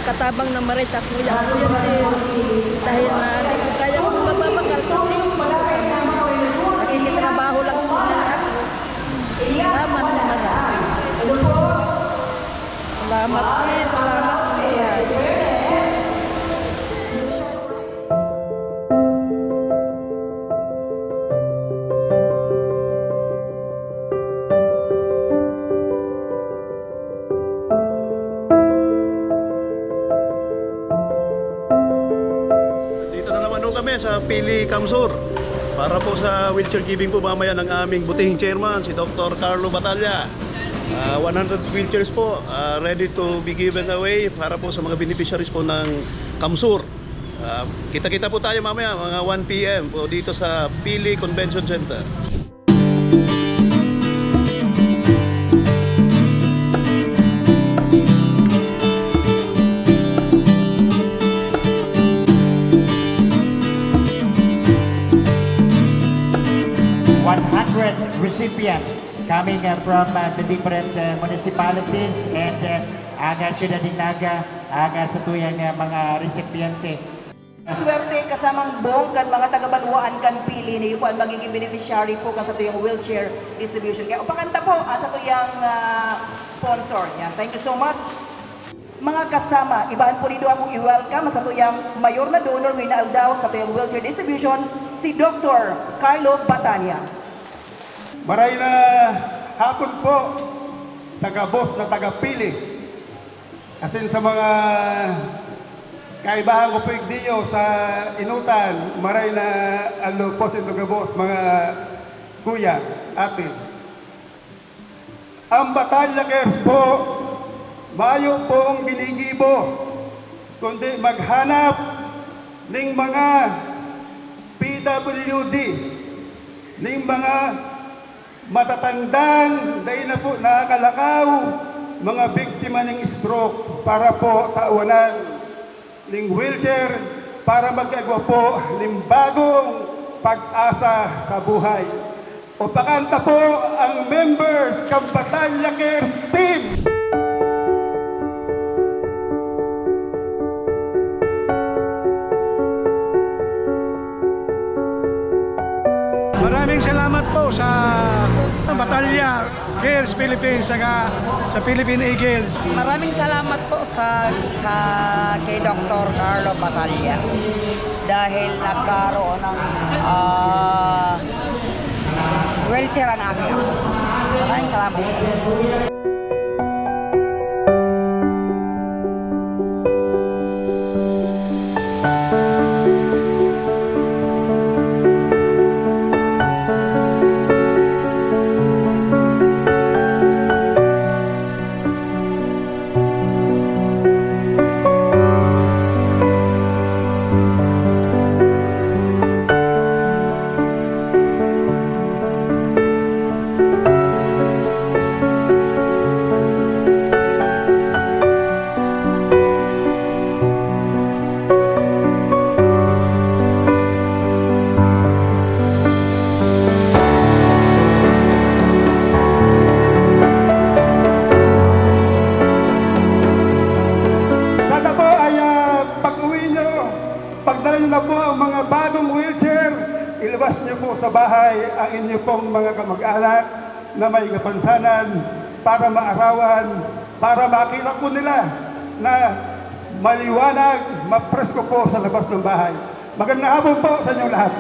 katabang na maray sa kuya ko yan dahil na hindi ko kaya kung mababakal sa please trabaho lang po na lahat. Salamat na marami. Salamat siya, salamat siya. Kami sa Pili Kamsur para po sa wheelchair giving po mamaya ng aming butihing chairman si Dr. Carlo Batalla. 100 wheelchairs po ready to be given away para po sa mga beneficiaries po ng Kamsur. Kita-kita po tayo mamaya mga 1 PM po dito sa Pili Convention Center. Recipient coming from the different municipalities and ang Ciudad Dinaga sa tuyang mga recipiente. Swerte kasamang buong kan mga taga-Banwaan kan Pili ni po ang magiging beneficiary po kan sa tuyang wheelchair distribution. Kaya upakanta po sa tuyang sponsor. Yan. Thank you so much. Mga kasama, ibahan po dito akong i-welcome sa tuyang mayor na donor ngayon na aldaw sa tuyang wheelchair distribution, si Dr. Carlo Batalla. Maray na hapon po sa kabos na taga-Pili. Asin sa mga kaibahan ko po igdiyo sa inutan, maray na alo po sa kabos, mga kuya, ate. Ang batalyakers po, mayo po ang ginigibo, kundi maghanap ng mga PWD, ng mga matatandang dahil na po nakakalakaw mga biktima ng stroke para po tauanan ng wheelchair para magkagawa po ng bagong pag-asa sa buhay. O pakanta po ang members ng Batalya Cares Team. Maraming salamat po sa Batalya Cares Philippines saka sa Philippine Eagles. Maraming salamat po sa kay Dr. Carlo Batalla dahil nagkaroon ng wheelchair ang akin. Maraming salamat. Pagdala na po ang mga bagong wheelchair, ilabas niyo po sa bahay ang inyo pong mga kamag-anak na may kapansanan para maarawan, para makita po nila na maliwanag, mapresko po sa labas ng bahay. Magandang hapon po sa inyong lahat.